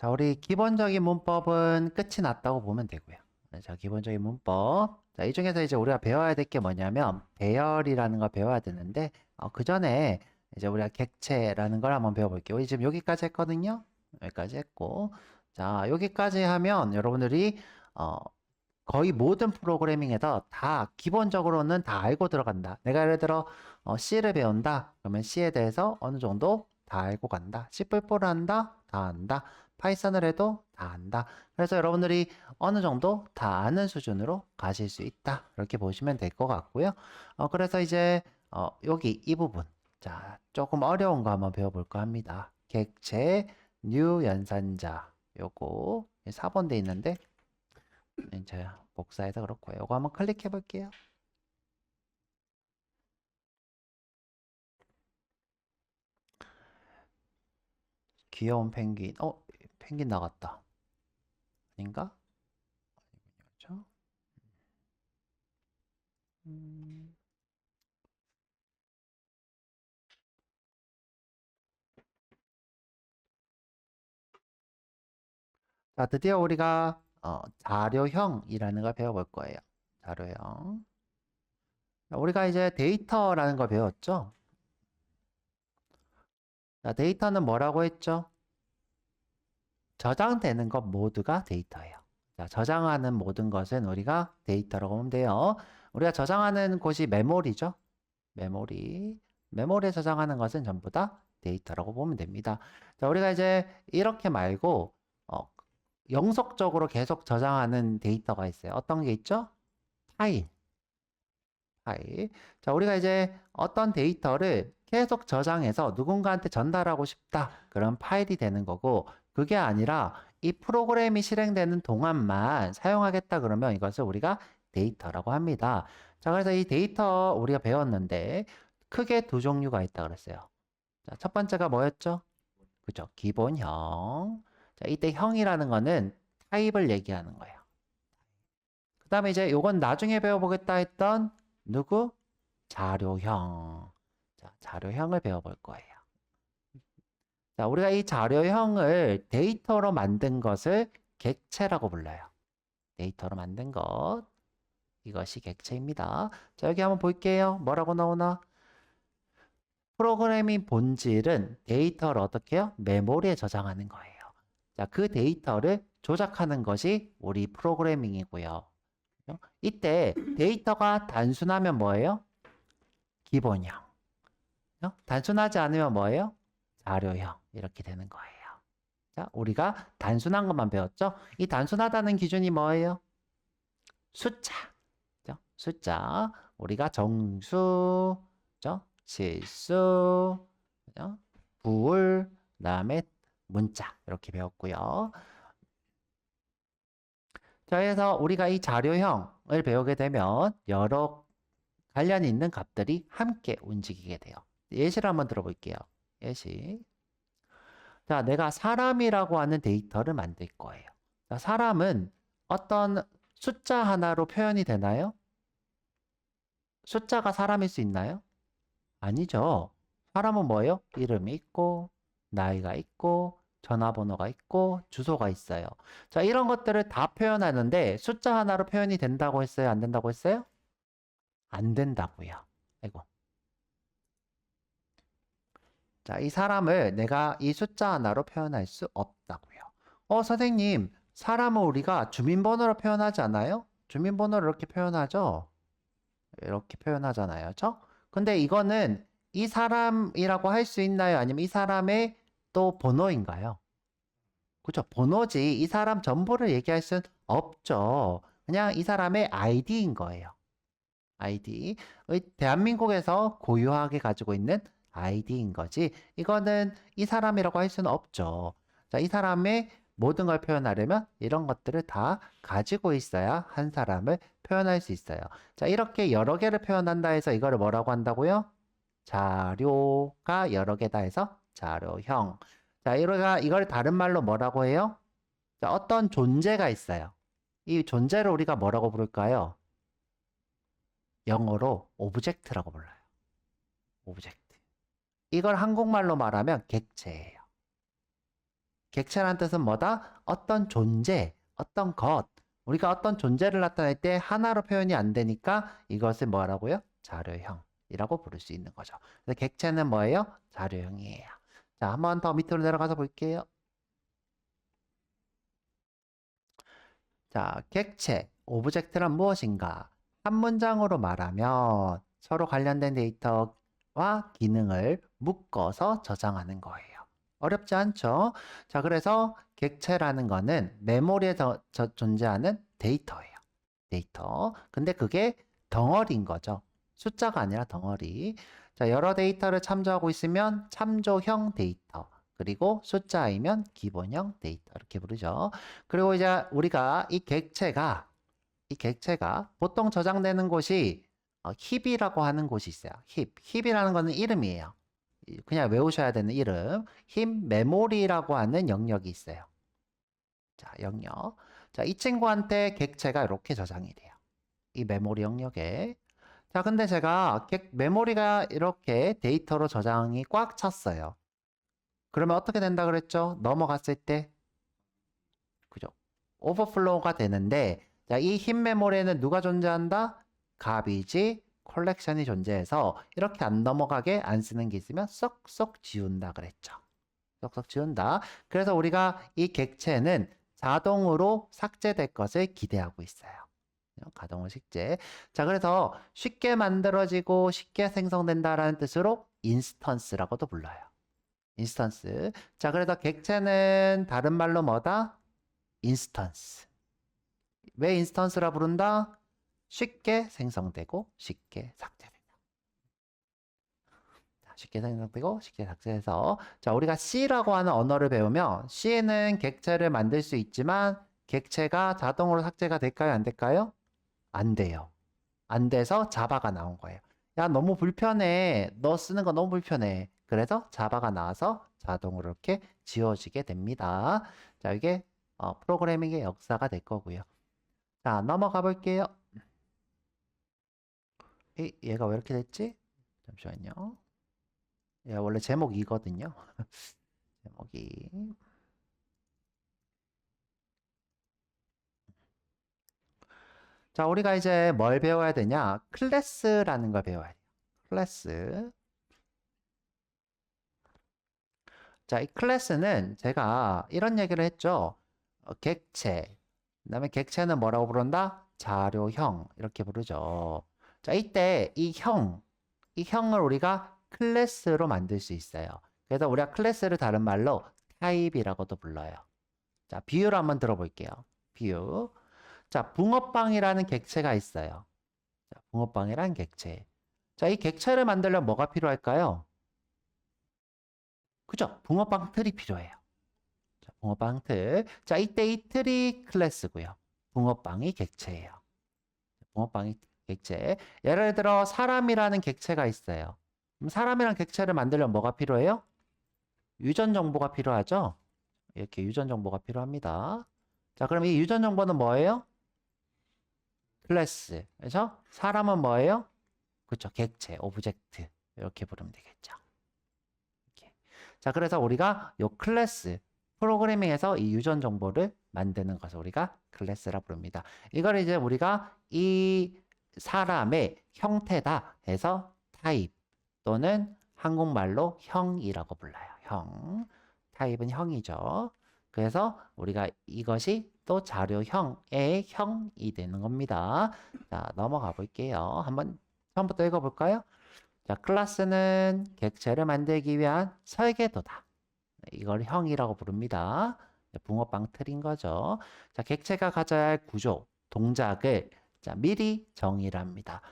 자, 우리 기본적인 문법은 끝이 났다고 보면 되고요. 네, 자, 기본적인 문법. 자, 이 중에서 이제 우리가 배워야 될 게 뭐냐면 배열이라는 걸 배워야 되는데 그 전에 이제 우리가 객체라는 걸 한번 배워볼게요. 우리 지금 여기까지 했거든요. 여기까지 했고, 자, 여기까지 하면 여러분들이 거의 모든 프로그래밍에서 다 기본적으로는 다 알고 들어간다. 내가 예를 들어 C를 배운다. 그러면 C에 대해서 어느 정도 다 알고 간다. C++를 한다. 다 안다. 파이썬을 해도 다 안다. 그래서 여러분들이 어느 정도 다 아는 수준으로 가실 수 있다. 이렇게 보시면 될 것 같고요. 그래서 이제 여기 이 부분. 자, 조금 어려운 거 한번 배워볼까 합니다. 객체, 뉴 연산자. 요거 4번 돼 있는데 제가 복사해서 그렇고요. 이거 한번 클릭해 볼게요. 귀여운 펭귄. 펭귄 나갔다. 아닌가? 그렇죠? 음. 자, 드디어 우리가 자료형이라는 걸 배워볼 거예요. 자료형. 자, 우리가 이제 데이터라는 걸 배웠죠? 자, 데이터는 뭐라고 했죠? 저장되는 것 모두가 데이터예요. 자, 저장하는 모든 것은 우리가 데이터라고 보면 돼요. 우리가 저장하는 곳이 메모리죠. 메모리. 메모리에 저장하는 것은 전부 다 데이터라고 보면 됩니다. 자, 우리가 이제 이렇게 말고 영속적으로 계속 저장하는 데이터가 있어요. 어떤 게 있죠? 파일. 파일. 자, 우리가 이제 어떤 데이터를 계속 저장해서 누군가한테 전달하고 싶다. 그런 파일이 되는 거고, 그게 아니라 이 프로그램이 실행되는 동안만 사용하겠다 그러면 이것을 우리가 데이터라고 합니다. 자, 그래서 이 데이터 우리가 배웠는데 크게 두 종류가 있다 그랬어요. 자, 첫 번째가 뭐였죠? 그죠? 기본형. 자, 이때 형이라는 거는 타입을 얘기하는 거예요. 그 다음에 이제 요건 나중에 배워보겠다 했던 누구? 자료형. 자, 자료형을 배워볼 거예요. 자, 우리가 이 자료형을 데이터로 만든 것을 객체라고 불러요. 데이터로 만든 것. 이것이 객체입니다. 자, 여기 한번 볼게요. 뭐라고 나오나? 프로그래밍 본질은 데이터를 어떻게 해요? 메모리에 저장하는 거예요. 자, 그 데이터를 조작하는 것이 우리 프로그래밍이고요. 이때 데이터가 단순하면 뭐예요? 기본형. 단순하지 않으면 뭐예요? 자료형. 이렇게 되는 거예요. 자, 우리가 단순한 것만 배웠죠? 이 단순하다는 기준이 뭐예요? 숫자. 숫자. 우리가 정수, 실수, 부울, 그다음에 문자 이렇게 배웠고요. 자, 그래서 우리가 이 자료형을 배우게 되면 여러 관련이 있는 값들이 함께 움직이게 돼요. 예시를 한번 들어볼게요. 예시. 자, 내가 사람이라고 하는 데이터를 만들 거예요. 자, 사람은 어떤 숫자 하나로 표현이 되나요? 숫자가 사람일 수 있나요? 아니죠. 사람은 뭐예요? 이름이 있고, 나이가 있고, 전화번호가 있고, 주소가 있어요. 자, 이런 것들을 다 표현하는데 숫자 하나로 표현이 된다고 했어요? 안 된다고 했어요? 안 된다고요. 아이고. 자, 이 사람을 내가 이 숫자 하나로 표현할 수 없다고요. 선생님, 사람을 우리가 주민번호로 표현하지 않아요? 주민번호를 이렇게 표현하죠? 이렇게 표현하잖아요. 그렇죠? 근데 이거는 이 사람이라고 할 수 있나요? 아니면 이 사람의 또 번호인가요? 그죠? 번호지. 이 사람 전부를 얘기할 수는 없죠. 그냥 이 사람의 아이디인 거예요. 아이디. 대한민국에서 고유하게 가지고 있는 아이디인 거지. 이거는 이 사람이라고 할 수는 없죠. 자, 이 사람의 모든 걸 표현하려면 이런 것들을 다 가지고 있어야 한 사람을 표현할 수 있어요. 자, 이렇게 여러 개를 표현한다 해서 이거를 뭐라고 한다고요? 자료가 여러 개다 해서 자료형. 자, 이걸 다른 말로 뭐라고 해요? 자, 어떤 존재가 있어요. 이 존재를 우리가 뭐라고 부를까요? 영어로 오브젝트라고 불러요. 오브젝트. 이걸 한국말로 말하면 객체예요. 객체란 뜻은 뭐다? 어떤 존재, 어떤 것. 우리가 어떤 존재를 나타낼 때 하나로 표현이 안 되니까 이것을 뭐라고요? 자료형이라고 부를 수 있는 거죠. 그래서 객체는 뭐예요? 자료형이에요. 자, 한 번 더 밑으로 내려가서 볼게요. 자, 객체, 오브젝트란 무엇인가? 한 문장으로 말하면 서로 관련된 데이터와 기능을 묶어서 저장하는 거예요. 어렵지 않죠? 자, 그래서 객체라는 거는 메모리에 존재하는 데이터예요. 데이터. 근데 그게 덩어리인 거죠. 숫자가 아니라 덩어리. 자, 여러 데이터를 참조하고 있으면 참조형 데이터. 그리고 숫자이면 기본형 데이터. 이렇게 부르죠. 그리고 이제 우리가 이 객체가 보통 저장되는 곳이 힙이라고 하는 곳이 있어요. 힙이라는 거는 이름이에요. 그냥 외우셔야 되는 이름. 힙 메모리라고 하는 영역이 있어요. 자, 영역. 자, 이 친구한테 객체가 이렇게 저장이 돼요. 이 메모리 영역에. 자, 근데 제가 메모리가 이렇게 데이터로 저장이 꽉 찼어요. 그러면 어떻게 된다 그랬죠? 넘어갔을 때, 그죠? 오버플로우가 되는데, 자, 이 흰 메모리에는 누가 존재한다? 가비지 컬렉션이 존재해서 이렇게 안 넘어가게 안 쓰는 게 있으면 쏙쏙 지운다 그랬죠. 쏙쏙 지운다. 그래서 우리가 이 객체는 자동으로 삭제될 것을 기대하고 있어요. 가동을 삭제. 자, 그래서 쉽게 만들어지고 쉽게 생성된다라는 뜻으로 인스턴스라고도 불러요. 인스턴스. 자, 그래서 객체는 다른 말로 뭐다? 인스턴스. 왜 인스턴스라 부른다? 쉽게 생성되고 쉽게 삭제된다. 쉽게 생성되고 쉽게 삭제해서 자, 우리가 C라고 하는 언어를 배우면 C에는 객체를 만들 수 있지만 객체가 자동으로 삭제가 될까요? 안 될까요? 안 돼요. 안 돼서 자바가 나온 거예요. 야, 너무 불편해. 너 쓰는 거 너무 불편해. 그래서 자바가 나와서 자동으로 이렇게 지워지게 됩니다. 자, 이게 프로그래밍의 역사가 될 거고요. 자, 넘어가 볼게요. 얘가 왜 이렇게 됐지? 잠시만요. 얘가 원래 제목이거든요. 제목이. 자, 우리가 이제 뭘 배워야 되냐? 클래스라는 걸 배워야 돼요. 클래스. 자, 이 클래스는 제가 이런 얘기를 했죠. 객체. 그다음에 객체는 뭐라고 부른다? 자료형. 이렇게 부르죠. 자, 이때 이 형을 우리가 클래스로 만들 수 있어요. 그래서 우리가 클래스를 다른 말로 타입이라고도 불러요. 자, 비유를 한번 들어볼게요. 비유. 자, 붕어빵이라는 객체가 있어요. 자, 붕어빵이라는 객체. 자, 이 객체를 만들려면 뭐가 필요할까요? 그죠? 붕어빵 틀이 필요해요. 자, 붕어빵 틀. 자, 이때 이 틀이 클래스고요. 붕어빵이 객체예요. 붕어빵이 객체. 예를 들어 사람이라는 객체가 있어요. 그럼 사람이란 객체를 만들려면 뭐가 필요해요? 유전 정보가 필요하죠? 이렇게 유전 정보가 필요합니다. 자, 그럼 이 유전 정보는 뭐예요? 클래스. 그래서 사람은 뭐예요? 그렇죠. 객체, 오브젝트. 이렇게 부르면 되겠죠. 이렇게. 자, 그래서 우리가 요 클래스 프로그래밍에서 이 유전 정보를 만드는 것을 우리가 클래스라 부릅니다. 이걸 이제 우리가 이 사람의 형태다 해서 타입 또는 한국말로 형이라고 불러요. 형. 타입은 형이죠. 그래서 우리가 이것이 또 자료형의 형이 되는 겁니다. 자, 넘어가 볼게요. 한번 처음부터 읽어볼까요? 자, 클래스는 객체를 만들기 위한 설계도다. 이걸 형이라고 부릅니다. 붕어빵 틀인 거죠. 자, 객체가 가져야 할 구조, 동작을 자, 미리 정의를 합니다.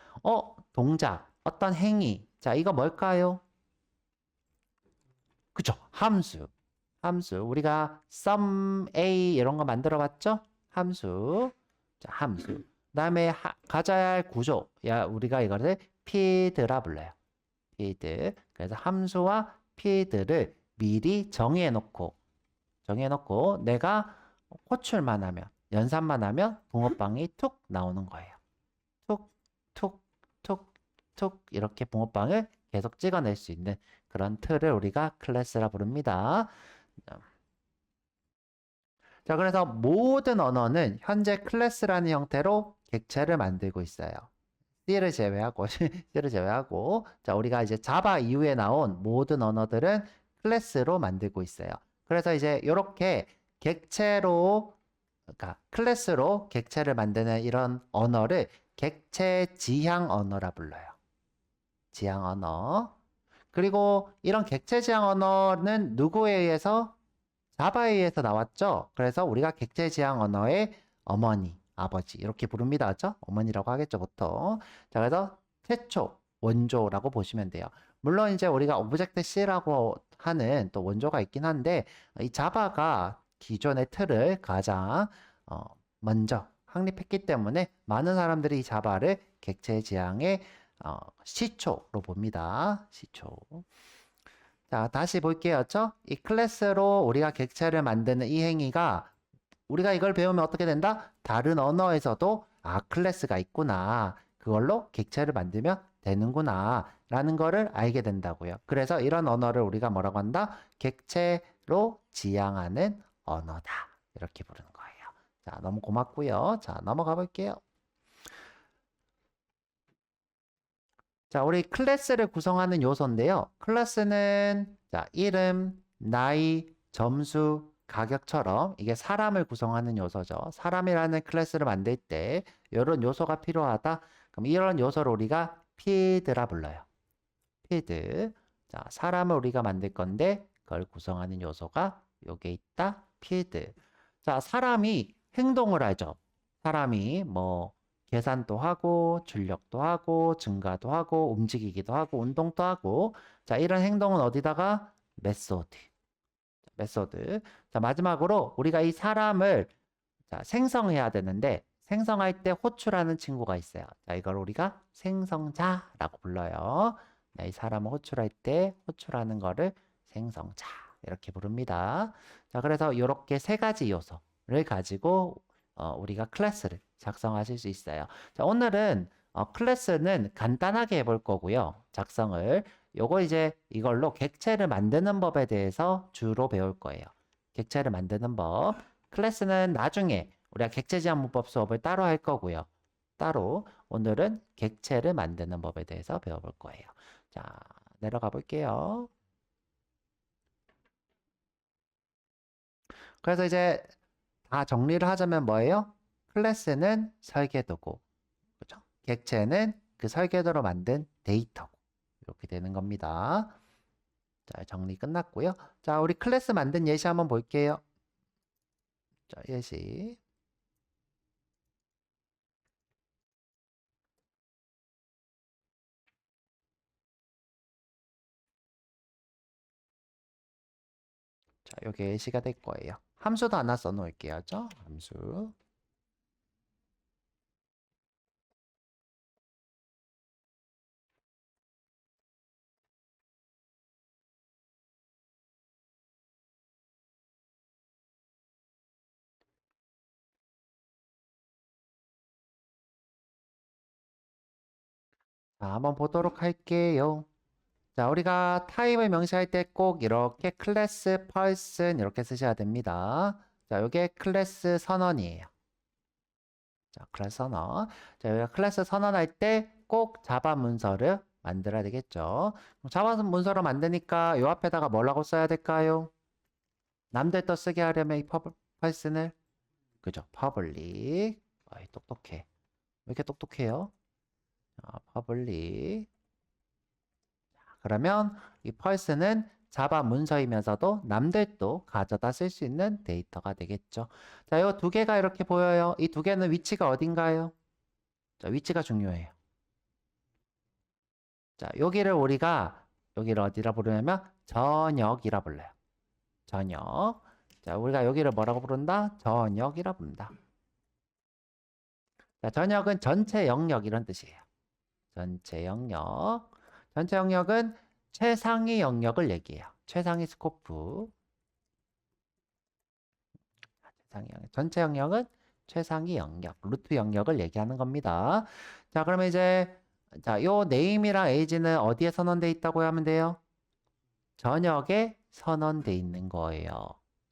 동작, 어떤 행위. 자, 이거 뭘까요? 그죠? 함수. 함수. 우리가 sum a 이런 거 만들어 봤죠? 함수. 자, 함수. 그다음에 가져야 할 구조. 야, 우리가 이거를 필드라 불러요. 필드. 그래서 함수와 필드를 미리 정해놓고 내가 호출만 하면 연산만 하면 붕어빵이 툭 나오는 거예요. 툭, 툭, 툭, 툭 이렇게 붕어빵을 계속 찍어낼 수 있는 그런 틀을 우리가 클래스라 부릅니다. 자, 그래서 모든 언어는 현재 클래스라는 형태로 객체를 만들고 있어요. C를 제외하고, C를 제외하고. 자, 우리가 이제 자바 이후에 나온 모든 언어들은 클래스로 만들고 있어요. 그래서 이제 이렇게 객체로, 그러니까 클래스로 객체를 만드는 이런 언어를 객체 지향 언어라 불러요. 지향 언어. 그리고 이런 객체 지향 언어는 누구에 의해서? 자바에 의해서 나왔죠. 그래서 우리가 객체 지향 언어의 어머니, 아버지 이렇게 부릅니다. 그죠? 어머니라고 하겠죠, 보통. 자, 그래서 최초 원조라고 보시면 돼요. 물론 이제 우리가 오브젝트 C라고 하는 또 원조가 있긴 한데 이 자바가 기존의 틀을 가장 먼저 확립했기 때문에 많은 사람들이 이 자바를 객체 지향의 시초로 봅니다. 시초. 자, 다시 볼게요. 이 클래스로 우리가 객체를 만드는 이 행위가 우리가 이걸 배우면 어떻게 된다? 다른 언어에서도 클래스가 있구나. 그걸로 객체를 만들면 되는구나. 라는 거를 알게 된다고요. 그래서 이런 언어를 우리가 뭐라고 한다? 객체로 지향하는 언어다. 이렇게 부르는 거예요. 자, 너무 고맙고요. 자, 넘어가 볼게요. 자, 우리 클래스를 구성하는 요소인데요. 클래스는 자, 이름, 나이, 점수, 가격처럼 이게 사람을 구성하는 요소죠. 사람이라는 클래스를 만들 때 이런 요소가 필요하다. 그럼 이런 요소를 우리가 필드라 불러요. 필드. 자, 사람을 우리가 만들 건데 그걸 구성하는 요소가 요게 있다. 필드. 자, 사람이 행동을 하죠. 사람이 뭐 계산도 하고 출력도 하고 증가도 하고 움직이기도 하고 운동도 하고 자 이런 행동은 어디다가 메소드 메소드 자 마지막으로 우리가 이 사람을 자 생성해야 되는데 생성할 때 호출하는 친구가 있어요. 자 이걸 우리가 생성자라고 불러요. 네, 이 사람을 호출할 때 호출하는 거를 생성자 이렇게 부릅니다. 자 그래서 이렇게 세 가지 요소를 가지고 우리가 클래스를 작성하실 수 있어요. 자, 오늘은 클래스는 간단하게 해볼 거고요. 작성을. 요거 이제 이걸로 객체를 만드는 법에 대해서 주로 배울 거예요. 객체를 만드는 법. 클래스는 나중에 우리가 객체 지향 문법 수업을 따로 할 거고요. 따로 오늘은 객체를 만드는 법에 대해서 배워볼 거예요. 자, 내려가 볼게요. 그래서 이제 다 정리를 하자면 뭐예요? 클래스는 설계도고, 그죠? 객체는 그 설계도로 만든 데이터고, 이렇게 되는 겁니다. 자, 정리 끝났고요. 자, 우리 클래스 만든 예시 한번 볼게요. 자, 예시. 자, 요게 예시가 될 거예요. 함수도 하나 써놓을게요. 함수. 자, 한번 보도록 할게요. 자, 우리가 타입을 명시할 때 꼭 이렇게 클래스 person 이렇게 쓰셔야 됩니다. 자, 요게 클래스 선언이에요. 자, 클래스 선언. 자, 우리가 클래스 선언할 때 꼭 자바 문서를 만들어야 되겠죠. 자바 문서를 만드니까 요 앞에다가 뭐라고 써야 될까요? 남들 또 쓰게 하려면 이 person을 그죠? public. 어이, 똑똑해. 왜 이렇게 똑똑해요? public. 그러면 이 person은 자바 문서이면서도 남들도 가져다 쓸 수 있는 데이터가 되겠죠. 자, 이 두 개가 이렇게 보여요. 이 두 개는 위치가 어딘가요? 자, 위치가 중요해요. 자, 여기를 어디라 부르냐면 저녁이라 불러요. 저녁. 자, 우리가 여기를 뭐라고 부른다? 저녁이라 부른다. 자, 저녁은 전체 영역 이런 뜻이에요. 전체 영역. 전체 영역은 최상위 영역을 얘기해요. 최상위 스코프. 전체 영역은 최상위 영역, 루트 영역을 얘기하는 겁니다. 자, 그러면 이제 자, 요 네임이랑 에이지는 어디에 선언돼 있다고 하면 돼요? 저녁에 선언돼 있는 거예요.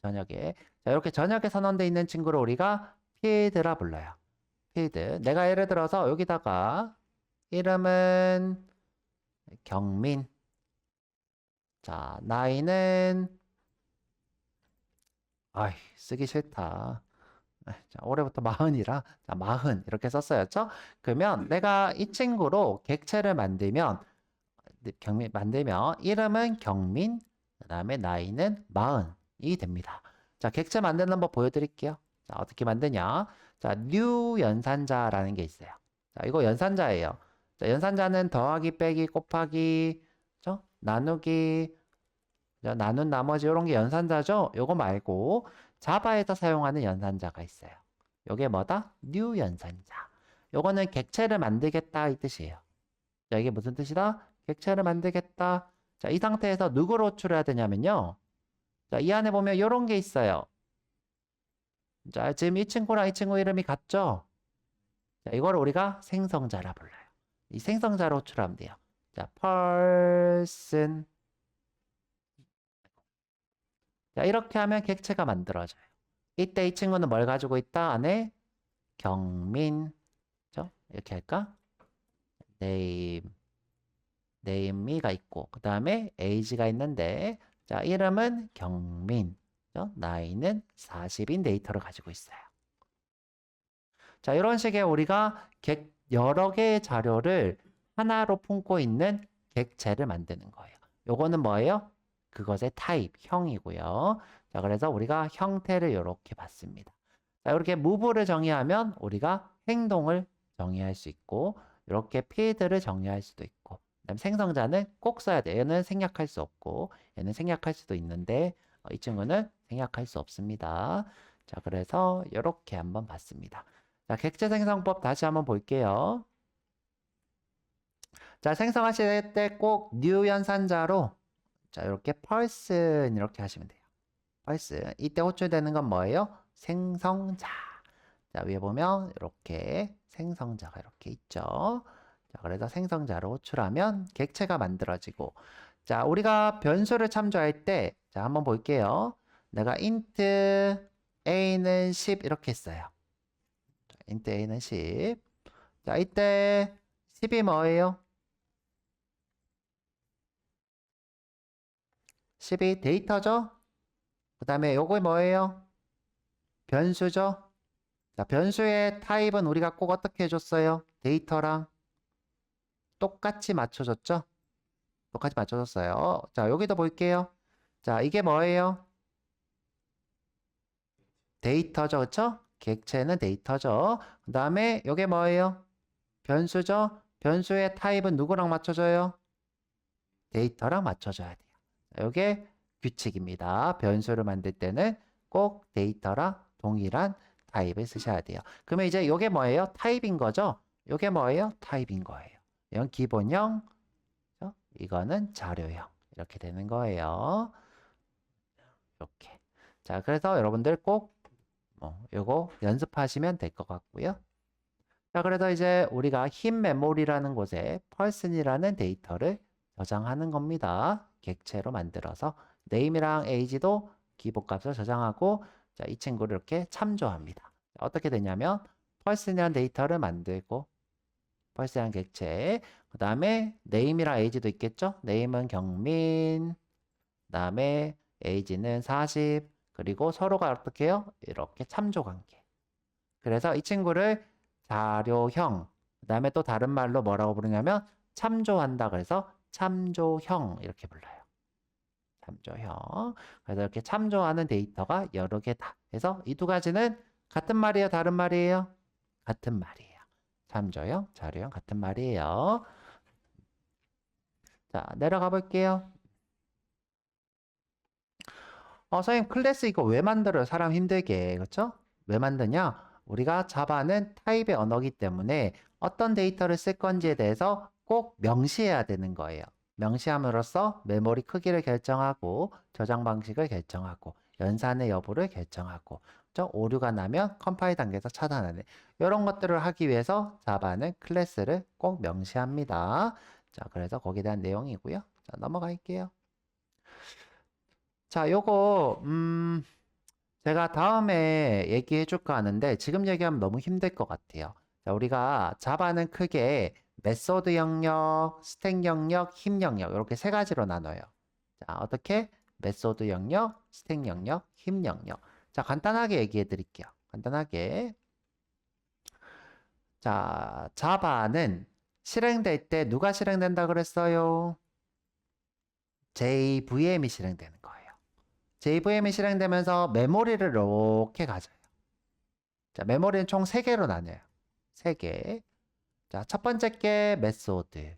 저녁에. 자, 이렇게 전역에 선언되어 있는 친구를 우리가 필드라 불러요. 필드. 내가 예를 들어서 여기다가 이름은 경민. 자, 나이는 쓰기 싫다. 자, 올해부터 40이라 자, 40 이렇게 썼어였죠? 그러면 내가 이 친구로 객체를 만들면 이름은 경민, 그다음에 나이는 40이 됩니다. 자, 객체 만드는 법 보여드릴게요. 자, 어떻게 만드냐? 자, new 연산자라는 게 있어요. 자, 이거 연산자예요. 자, 연산자는 더하기, 빼기, 곱하기, 그죠? 나누기, 자, 나눈 나머지 이런 게 연산자죠? 요거 말고 자바에서 사용하는 연산자가 있어요. 요게 뭐다? new 연산자. 요거는 객체를 만들겠다 이 뜻이에요. 자, 이게 무슨 뜻이다? 객체를 만들겠다. 자, 이 상태에서 누구를 호출해야 되냐면요. 자, 이 안에 보면 이런 게 있어요. 자, 지금 이 친구랑 이 친구 이름이 같죠? 자, 이걸 우리가 생성자라 불러요. 이 생성자로 호출하면 돼요. 자, person. 자, 이렇게 하면 객체가 만들어져요. 이때 이 친구는 뭘 가지고 있다? 안에 경민. 그죠? 이렇게 할까? name이가 있고, 그 다음에 age가 있는데, 자, 이름은 경민. 그죠? 나이는 40인 데이터를 가지고 있어요. 자, 이런 식의 우리가 여러 개의 자료를 하나로 품고 있는 객체를 만드는 거예요. 요거는 뭐예요? 그것의 타입, 형이고요. 자, 그래서 우리가 형태를 이렇게 봤습니다. 자, 이렇게 move를 정의하면 우리가 행동을 정의할 수 있고, 이렇게 필드를 정의할 수도 있고, 그다음 생성자는 꼭 써야 돼요. 얘는 생략할 수 없고, 얘는 생략할 수도 있는데, 이 친구는 생략할 수 없습니다. 자, 그래서 이렇게 한번 봤습니다. 자, 객체 생성법 다시 한번 볼게요. 자, 생성하실 때 꼭 new 연산자로 자, 이렇게 person 이렇게 하시면 돼요. person. 이때 호출되는 건 뭐예요? 생성자. 자, 위에 보면 이렇게 생성자가 이렇게 있죠. 자, 그래서 생성자로 호출하면 객체가 만들어지고 자, 우리가 변수를 참조할 때 자, 한번 볼게요. 내가 int a는 10 이렇게 했어요. int a는 10. 자, 이때 10이 뭐예요? 10이 데이터죠? 그 다음에 요거 뭐예요? 변수죠? 자, 변수의 타입은 우리가 꼭 어떻게 해줬어요? 데이터랑 똑같이 맞춰줬죠? 똑같이 맞춰줬어요. 자, 여기도 볼게요. 자, 이게 뭐예요? 데이터죠, 그쵸? 객체는 데이터죠. 그 다음에 이게 뭐예요? 변수죠? 변수의 타입은 누구랑 맞춰줘요? 데이터랑 맞춰줘야 돼요. 이게 규칙입니다. 변수를 만들 때는 꼭 데이터랑 동일한 타입을 쓰셔야 돼요. 그러면 이제 이게 뭐예요? 타입인 거죠? 이게 뭐예요? 타입인 거예요. 이건 기본형, 이거는 자료형. 이렇게 되는 거예요. 이렇게. 자, 그래서 여러분들 꼭 요거 연습하시면 될 것 같고요. 자, 그래서 이제 우리가 흰 메모리라는 곳에 person이라는 데이터를 저장하는 겁니다. 객체로 만들어서 name이랑 age도 기본값을 저장하고 자, 이 친구를 이렇게 참조합니다. 자, 어떻게 되냐면 person이라는 데이터를 만들고 person이라는 객체 그 다음에 name이랑 age도 있겠죠? name은 경민 그 다음에 age는 40 그리고 서로가 어떻게 해요? 이렇게 참조 관계. 그래서 이 친구를 자료형, 그 다음에 또 다른 말로 뭐라고 부르냐면 참조한다. 그래서 참조형 이렇게 불러요. 참조형. 그래서 이렇게 참조하는 데이터가 여러 개다. 그래서 이 두 가지는 같은 말이에요? 다른 말이에요? 같은 말이에요. 참조형, 자료형 같은 말이에요. 자, 내려가 볼게요. 선생님 클래스 이거 왜 만들어요? 사람 힘들게. 그렇죠? 왜 만드냐? 우리가 자바는 타입의 언어이기 때문에 어떤 데이터를 쓸 건지에 대해서 꼭 명시해야 되는 거예요. 명시함으로써 메모리 크기를 결정하고 저장 방식을 결정하고 연산의 여부를 결정하고 오류가 나면 컴파일 단계에서 차단하는 이런 것들을 하기 위해서 자바는 클래스를 꼭 명시합니다. 자, 그래서 거기에 대한 내용이고요. 자, 넘어갈게요. 자, 요거 제가 다음에 얘기해 줄까 하는데 지금 얘기하면 너무 힘들 것 같아요. 자, 우리가 자바는 크게 메소드 영역, 스택 영역, 힙 영역 이렇게 세 가지로 나눠요. 자, 어떻게? 메소드 영역, 스택 영역, 힙 영역. 자, 간단하게 얘기해 드릴게요. 간단하게. 자, 자바는 실행될 때 누가 실행된다 그랬어요? JVM이 실행되는 거예요. JVM이 실행되면서 메모리를 이렇게 가져요. 자, 메모리는 총 3개로 나뉘어요. 3개. 자, 첫 번째 게 메소드.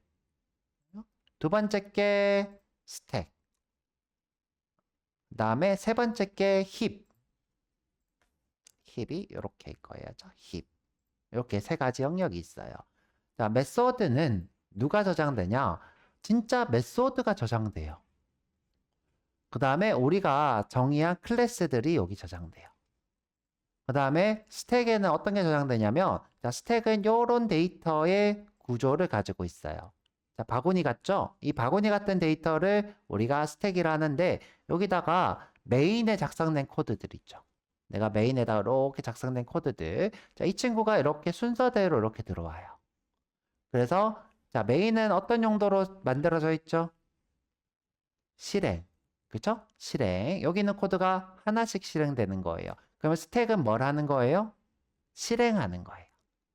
두 번째 게 스택. 그 다음에 세 번째 게 힙. 힙이 이렇게 있고요. 힙. 이렇게 세 가지 영역이 있어요. 자, 메소드는 누가 저장되냐? 진짜 메소드가 저장돼요. 그 다음에 우리가 정의한 클래스들이 여기 저장돼요. 그 다음에 스택에는 어떤 게 저장되냐면, 자, 스택은 이런 데이터의 구조를 가지고 있어요. 자, 바구니 같죠? 이 바구니 같은 데이터를 우리가 스택이라 하는데, 여기다가 메인에 작성된 코드들 있죠. 내가 메인에다가 이렇게 작성된 코드들. 자, 이 친구가 이렇게 순서대로 이렇게 들어와요. 그래서, 자, 메인은 어떤 용도로 만들어져 있죠? 실행. 그쵸? 실행. 여기 있는 코드가 하나씩 실행되는 거예요. 그러면 스택은 뭘 하는 거예요? 실행하는 거예요.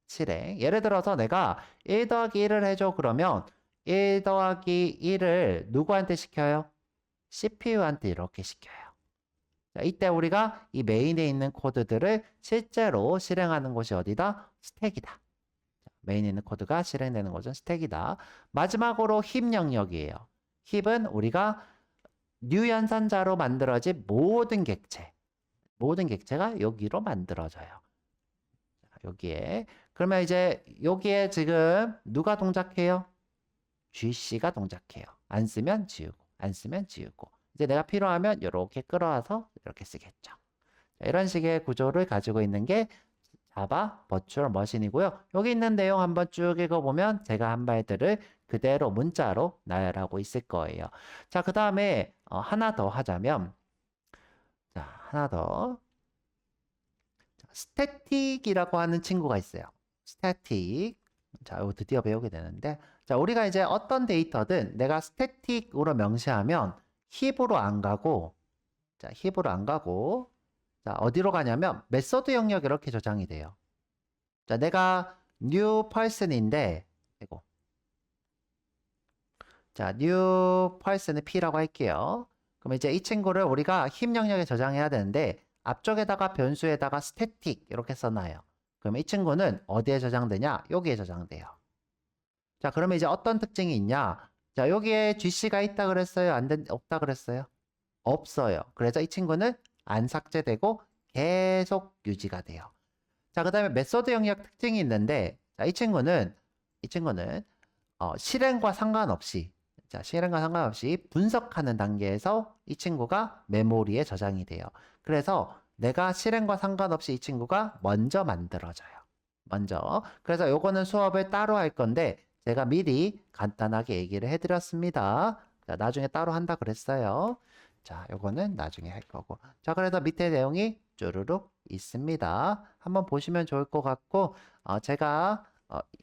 실행. 예를 들어서 내가 1 더하기 1을 해줘. 그러면 1 더하기 1을 누구한테 시켜요? CPU한테 이렇게 시켜요. 자, 이때 우리가 이 메인에 있는 코드들을 실제로 실행하는 곳이 어디다? 스택이다. 메인에 있는 코드가 실행되는 곳은 스택이다. 마지막으로 힙 영역이에요. 힙은 우리가 뉴 연산자로 만들어진 모든 객체. 모든 객체가 여기로 만들어져요. 여기에. 그러면 이제 여기에 지금 누가 동작해요? GC가 동작해요. 안 쓰면 지우고, 안 쓰면 지우고. 이제 내가 필요하면 이렇게 끌어와서 이렇게 쓰겠죠. 이런 식의 구조를 가지고 있는 게 자바 버추얼 머신이고요. 여기 있는 내용 한번 쭉 읽어보면 제가 한 말들을 그대로 문자로 나열하고 있을 거예요. 자, 그 다음에 하나 더 하자면, 자, 하나 더. 스태틱이라고 하는 친구가 있어요. 스태틱. 자, 이거 드디어 배우게 되는데, 자, 우리가 이제 어떤 데이터든 내가 스태틱으로 명시하면 힙으로 안 가고, 자, 힙으로 안 가고, 자, 어디로 가냐면 메소드 영역 이렇게 저장이 돼요. 자, 내가 new person인데, 이거. 자, new person은 P라고 할게요. 그럼 이제 이 친구를 우리가 힙 영역에 저장해야 되는데, 앞쪽에다가 변수에다가 static 이렇게 써놔요. 그럼 이 친구는 어디에 저장되냐? 여기에 저장돼요. 자, 그러면 이제 어떤 특징이 있냐? 자, 여기에 GC가 있다 그랬어요? 없다 그랬어요? 없어요. 그래서 이 친구는 안 삭제되고 계속 유지가 돼요. 자, 그 다음에 메소드 영역 특징이 있는데, 자, 이 친구는 실행과 상관없이, 자, 실행과 상관없이 분석하는 단계에서 이 친구가 메모리에 저장이 돼요. 그래서 내가 실행과 상관없이 이 친구가 먼저 만들어져요. 먼저. 그래서 요거는 수업을 따로 할 건데, 제가 미리 간단하게 얘기를 해드렸습니다. 자, 나중에 따로 한다 그랬어요. 자, 요거는 나중에 할 거고. 자, 그래서 밑에 내용이 쭈루룩 있습니다. 한번 보시면 좋을 것 같고, 제가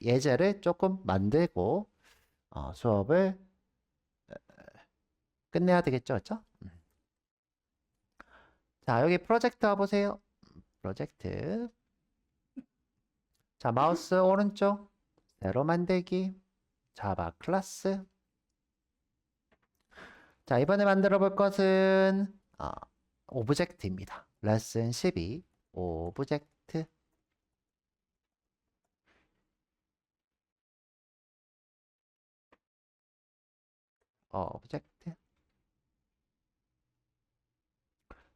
예제를 조금 만들고 수업을 끝내야 되겠죠, 그렇죠? 자, 여기 프로젝트 와보세요. 프로젝트. 자, 마우스 오른쪽 새로 만들기. 자바 클래스. 자, 이번에 만들어 볼 것은 오브젝트입니다. 레슨 12 오브젝트. 오브젝트.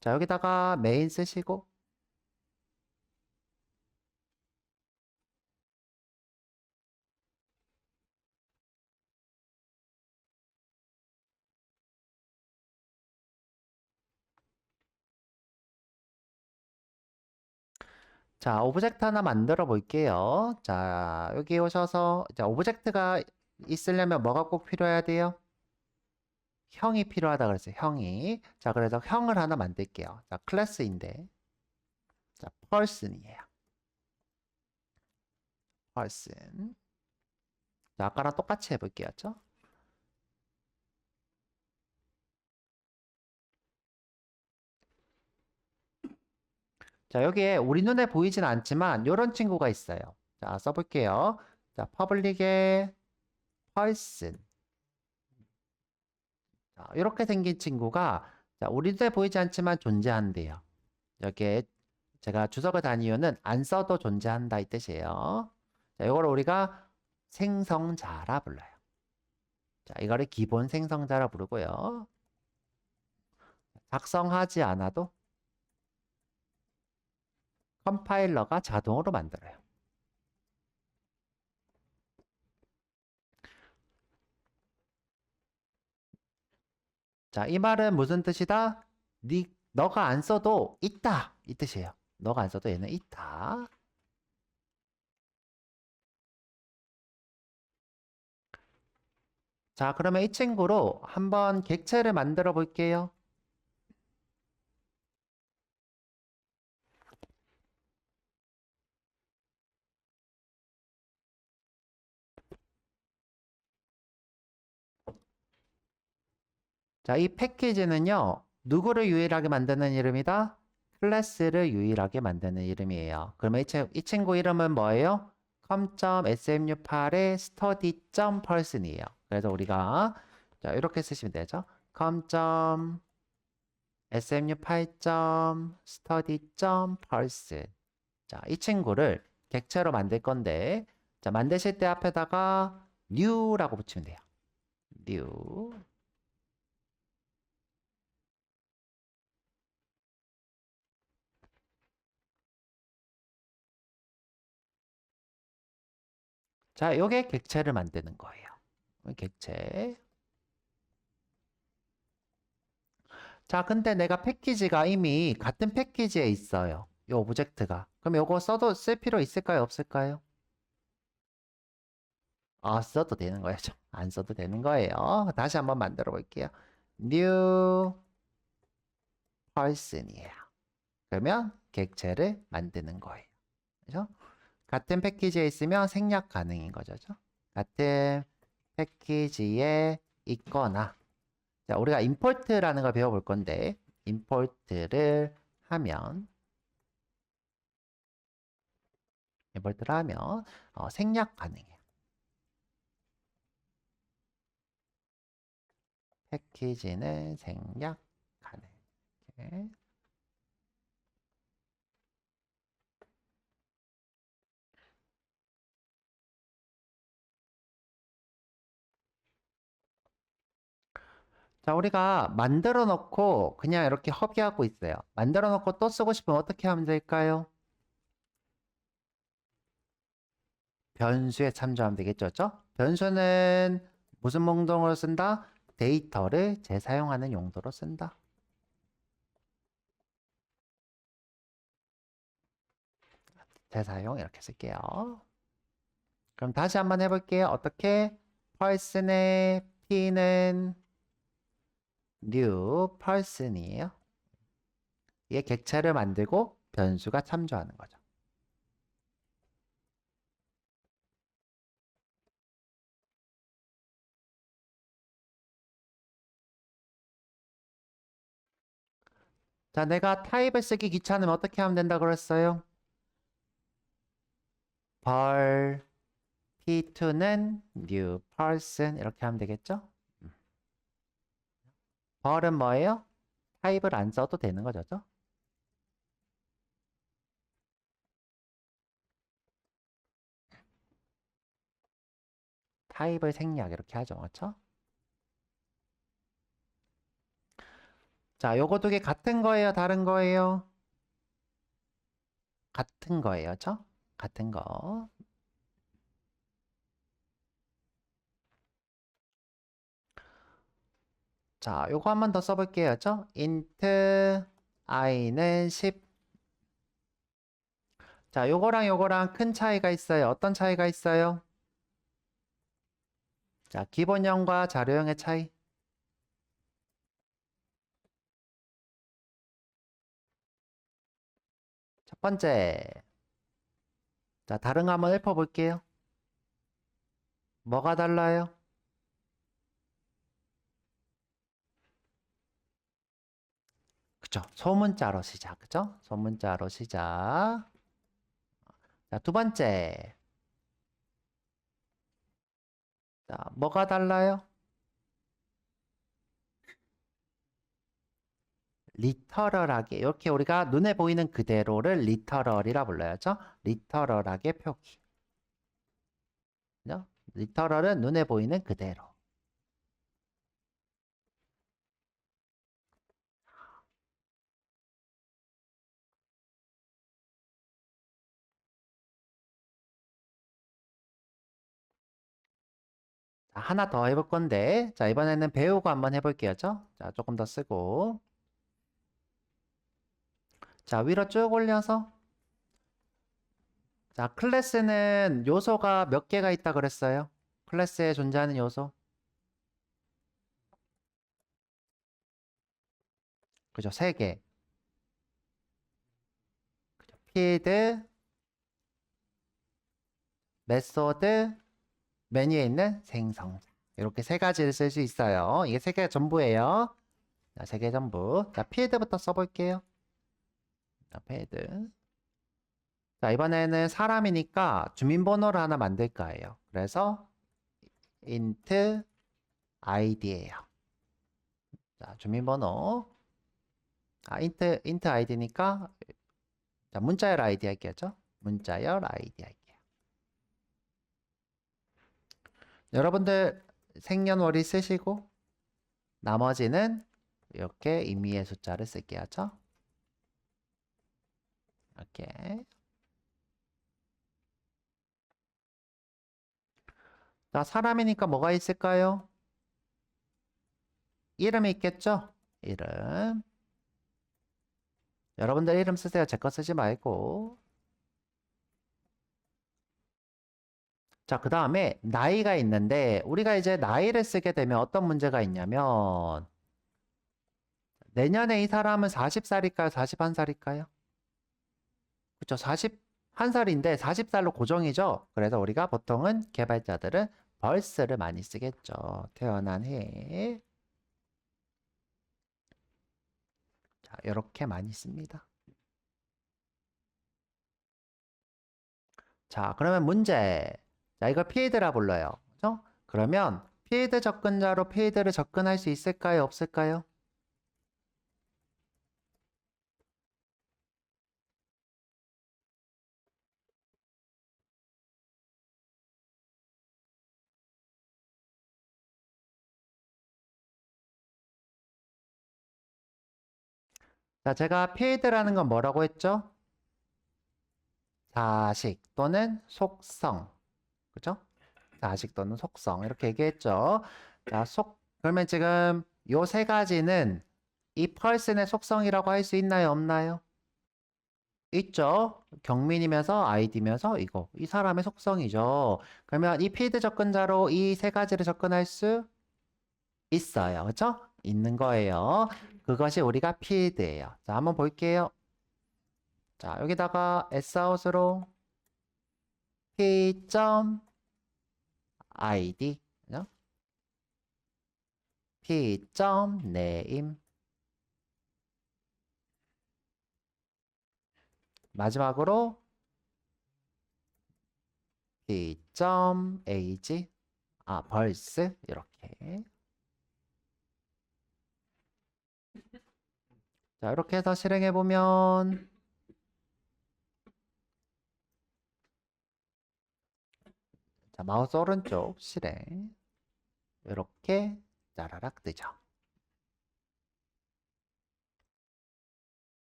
자, 여기다가 메인 쓰시고, 자, 오브젝트 하나 만들어 볼게요. 자, 여기 오셔서, 자, 오브젝트가 있으려면 뭐가 꼭 필요해야 돼요? 형이 필요하다 그랬어요. 형이. 자, 그래서 형을 하나 만들게요. 자, 클래스인데. 자, person이에요. person. 자, 아까랑 똑같이 해볼게요. 죠? 자, 여기에 우리 눈에 보이진 않지만 이런 친구가 있어요. 자, 써볼게요. 자, public의 person. 자, 이렇게 생긴 친구가 자, 우리 눈에 보이지 않지만 존재한대요. 여기에 제가 주석을 단 이유는 안 써도 존재한다 이 뜻이에요. 자, 이걸 우리가 생성자라 불러요. 자, 이거를 기본 생성자라 부르고요. 작성하지 않아도 컴파일러가 자동으로 만들어요. 자, 이 말은 무슨 뜻이다? 너가 안 써도 있다 이 뜻이에요. 너가 안 써도 얘는 있다. 자, 그러면 이 친구로 한번 객체를 만들어 볼게요. 자, 이 패키지는요, 누구를 유일하게 만드는 이름이다? 클래스를 유일하게 만드는 이름이에요. 그러면 이 친구 이름은 뭐예요? com.smu8의 study.person이에요. 그래서 우리가 자, 이렇게 쓰시면 되죠. com.smu8.study.person. 자, 이 친구를 객체로 만들 건데, 자, 만드실 때 앞에다가 new라고 붙이면 돼요. new. 자, 요게 객체를 만드는 거예요. 객체. 자, 근데 내가 패키지가 이미 같은 패키지에 있어요. 요 오브젝트가. 그럼 요거 써도 쓸 필요 있을까요? 없을까요? 써도 되는 거죠. 안 써도 되는 거예요. 다시 한번 만들어 볼게요. new person이에요. 그러면 객체를 만드는 거예요. 그죠? 같은 패키지에 있으면 생략 가능인 거죠. 같은 패키지에 있거나 자, 우리가 import라는 걸 배워볼 건데 import를 하면 생략 가능해요. 패키지는 생략 가능. 이렇게. 자, 우리가 만들어 놓고 그냥 이렇게 허비하고 있어요. 만들어 놓고 또 쓰고 싶으면 어떻게 하면 될까요? 변수에 참조하면 되겠죠? 변수는 무슨 용도로 쓴다? 데이터를 재사용하는 용도로 쓴다. 재사용 이렇게 쓸게요. 그럼 다시 한번 해볼게요. 어떻게? person의 p는 new person이에요. 이게 객체를 만들고 변수가 참조하는 거죠. 자, 내가 타입을 쓰기 귀찮으면 어떻게 하면 된다 그랬어요? 벌 p2는 new person 이렇게 하면 되겠죠? 벌은 뭐예요? 타입을 안 써도 되는 거죠. 타입을 생략 이렇게 하죠. 그렇죠? 자, 요거 두 개 같은 거예요? 다른 거예요? 같은 거예요. 같은 거. 자, 요거 한 번 더 써볼게요. int i는 10. 자, 요거랑 큰 차이가 있어요. 어떤 차이가 있어요? 자, 기본형과 자료형의 차이. 자, 번째. 자, 다른 거 한번 읊어볼게요. 뭐가 달라요? 그쵸? 소문자로 시작. 그쵸? 소문자로 시작. 자, 두 번째. 자, 뭐가 달라요? 리터럴하게. 이렇게 우리가 눈에 보이는 그대로를 리터럴이라 불러야죠. 리터럴하게 표기. 그죠? 리터럴은 눈에 보이는 그대로. 자, 하나 더 해볼 건데, 자, 이번에는 배우고 한번 해볼게요. 자, 조금 더 쓰고. 자, 위로 쭉 올려서. 자, 클래스는 요소가 몇 개가 있다 그랬어요? 클래스에 존재하는 요소. 그죠? 3개. 필드, 메소드, 메뉴에 있는 생성자. 이렇게 3가지를 쓸 수 있어요. 이게 3개가 전부예요. 자, 3개 전부. 자, 필드부터 써볼게요. 자, 필드. 자, 이번에는 사람이니까 주민번호를 하나 만들 거예요. 그래서 int id예요. 자, 주민번호. int id니까 자, 문자열 id 할게요. 문자열 id 할게요. 여러분들 생년월일 쓰시고 나머지는 이렇게 임의의 숫자를 쓸게요. 이렇게. 자, 사람이니까 뭐가 있을까요? 이름이 있겠죠? 이름. 여러분들 이름 쓰세요. 제 거 쓰지 말고. 자, 그 다음에 나이가 있는데 우리가 이제 나이를 쓰게 되면 어떤 문제가 있냐면 내년에 이 사람은 40살일까요? 41살일까요? 그렇죠. 41살인데 40살로 고정이죠. 그래서 우리가 보통은 개발자들은 벌스를 많이 쓰겠죠. 태어난 해. 자, 이렇게 많이 씁니다. 자, 그러면 문제. 자, 이걸 필드라 불러요. 그죠? 그러면 필드 접근자로 필드를 접근할 수 있을까요? 없을까요? 자, 제가 필드라는 건 뭐라고 했죠? 자식 또는 속성. 그죠? 자식 또는 속성. 이렇게 얘기했죠. 자, 그러면 지금 요 3가지는 이 펄슨의 속성이라고 할 수 있나요? 없나요? 있죠. 경민이면서 아이디면서 이거. 이 사람의 속성이죠. 그러면 이 필드 접근자로 이 3가지를 접근할 수 있어요. 그쵸? 있는 거예요. 그것이 우리가 필드예요. 자, 한번 볼게요. 자, 여기다가 Sout으로 p.id 그죠? p.name 마지막으로 p.age 벌스 이렇게 자 이렇게 해서 실행해 보면 자 마우스 오른쪽 실행 이렇게 짜라락 뜨죠.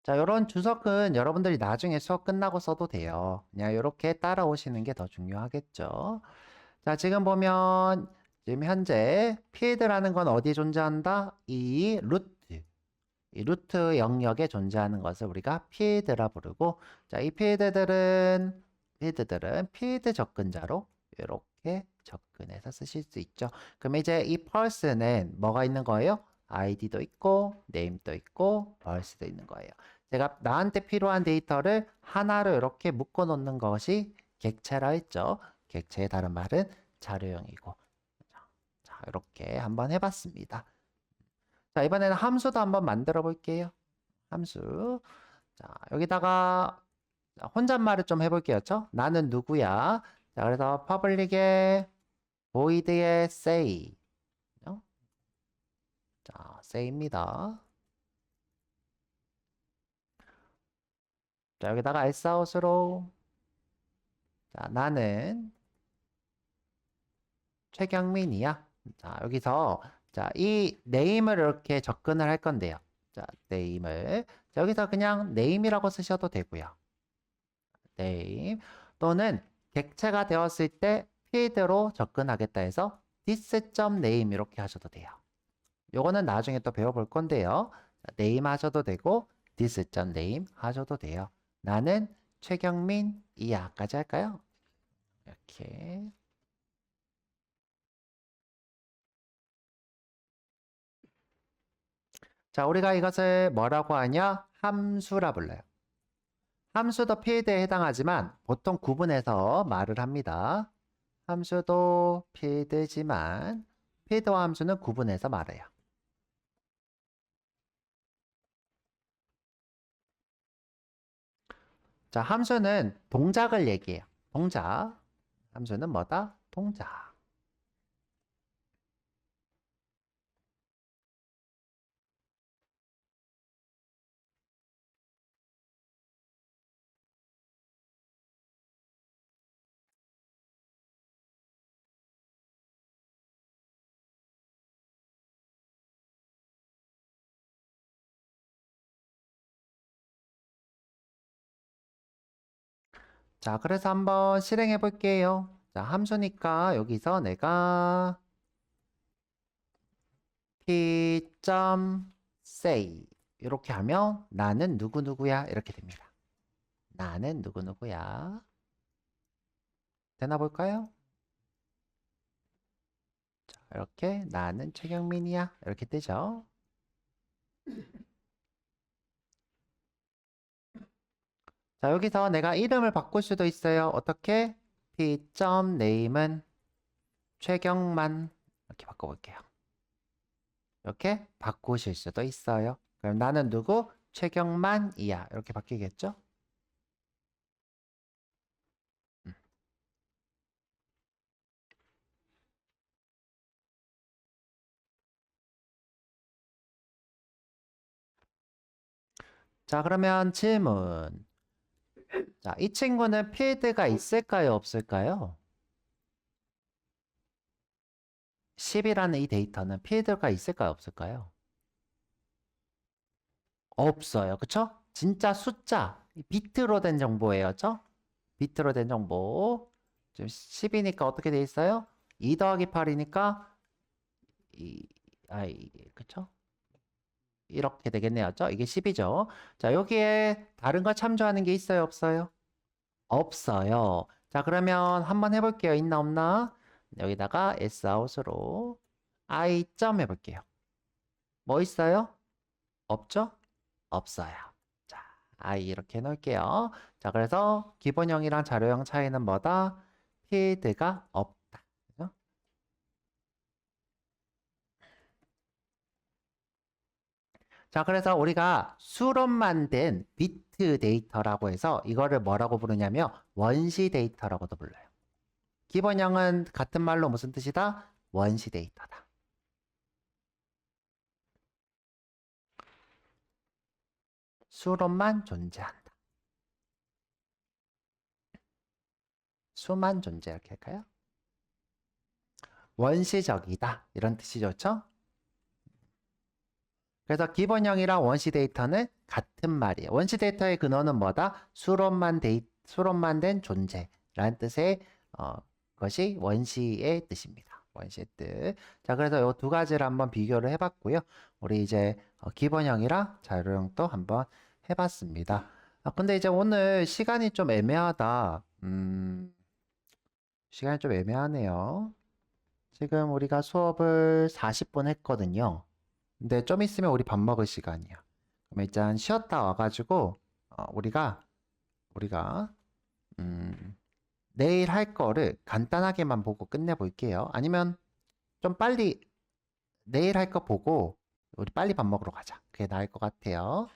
자, 이런 주석은 여러분들이 나중에 수업 끝나고 써도 돼요. 그냥 이렇게 따라오시는 게 더 중요하겠죠. 자, 지금 보면 지금 현재 필드라는 건 어디에 존재한다? 이 루트 영역에 존재하는 것을 우리가 필드라 부르고 자, 이 필드들은 필드들은 필드 접근자로 이렇게 접근해서 쓰실 수 있죠. 그럼 이제 이 펄스는 뭐가 있는 거예요? 아이디도 있고 네임도 있고 펄스도 있는 거예요. 제가 나한테 필요한 데이터를 하나로 이렇게 묶어 놓는 것이 객체라 했죠. 객체의 다른 말은 자료형이고. 자, 이렇게 한번 해봤습니다. 자, 이번에는 함수도 한번 만들어 볼게요. 함수. 자, 여기다가 혼잣말을 좀 해볼게요. 나는 누구야? 자, 그래서 퍼블릭에 void에 say. 자, say입니다. 자, 여기다가 elseout으로. 자, 나는 최경민이야. 자, 여기서 자, 이 name을 이렇게 접근을 할 건데요. 자, name을. 자, 여기서 그냥 name이라고 쓰셔도 되고요. name 또는 객체가 되었을 때 필드로 접근하겠다 해서 this.name 이렇게 하셔도 돼요. 요거는 나중에 또 배워볼 건데요. name 하셔도 되고 this.name 하셔도 돼요. 나는 최경민이야까지 할까요? 이렇게. 자, 우리가 이것을 뭐라고 하냐? 함수라 불러요. 함수도 필드에 해당하지만 보통 구분해서 말을 합니다. 함수도 필드지만 필드와 함수는 구분해서 말해요. 자, 함수는 동작을 얘기해요. 동작. 함수는 뭐다? 동작. 자, 그래서 한번 실행해 볼게요. 자, 함수니까 여기서 내가 p.say 이렇게 하면 나는 누구누구야 이렇게 됩니다. 나는 누구누구야. 되나 볼까요? 자, 이렇게 나는 최경민이야 이렇게 뜨죠. 자, 여기서 내가 이름을 바꿀 수도 있어요. 어떻게? p.name은 최경만 이렇게 바꿔볼게요. 이렇게 바꾸실 수도 있어요. 그럼 나는 누구? 최경만이야. 이렇게 바뀌겠죠? 자, 그러면 질문. 자, 이 친구는 필드가 있을까요? 없을까요? 10이라는 이 데이터는 필드가 있을까요? 없을까요? 없어요. 그쵸? 진짜 숫자, 비트로 된 정보예요. 그쵸? 비트로 된 정보. 지금 10이니까 어떻게 돼 있어요? 2 더하기 8이니까 그쵸? 이렇게 되겠네요. 이게 10이죠. 자, 여기에 다른 거 참조하는 게 있어요? 없어요? 없어요. 자, 그러면 한번 해볼게요. 있나 없나? 여기다가 sout으로 I 점 해볼게요. 뭐 있어요? 없죠? 없어요. 자, I 이렇게 해놓을게요. 자, 그래서 기본형이랑 자료형 차이는 뭐다? 필드가 없다. 그죠? 자, 그래서 우리가 수로만 된 비트 데이터라고 해서 이거를 뭐라고 부르냐면 원시 데이터라고도 불러요. 기본형은 같은 말로 무슨 뜻이다? 원시 데이터다. 수로만 존재한다. 수만 존재 이렇게 할까요? 원시적이다. 이런 뜻이 좋죠? 그래서 기본형이랑 원시 데이터는 같은 말이에요. 원시 데이터의 근원은 뭐다? 수로만 된 존재라는 뜻의 것이 원시의 뜻입니다. 원시의 뜻. 자, 그래서 이 두 가지를 한번 비교를 해봤고요. 우리 이제 기본형이랑 자료형도 한번 해봤습니다. 근데 이제 오늘 시간이 좀 애매하다. 시간이 좀 애매하네요. 지금 우리가 수업을 40분 했거든요. 근데 좀 있으면 우리 밥 먹을 시간이야. 그럼 일단 쉬었다 와가지고 우리가 내일 할 거를 간단하게만 보고 끝내볼게요. 아니면 좀 빨리 내일 할 거 보고 우리 빨리 밥 먹으러 가자. 그게 나을 것 같아요.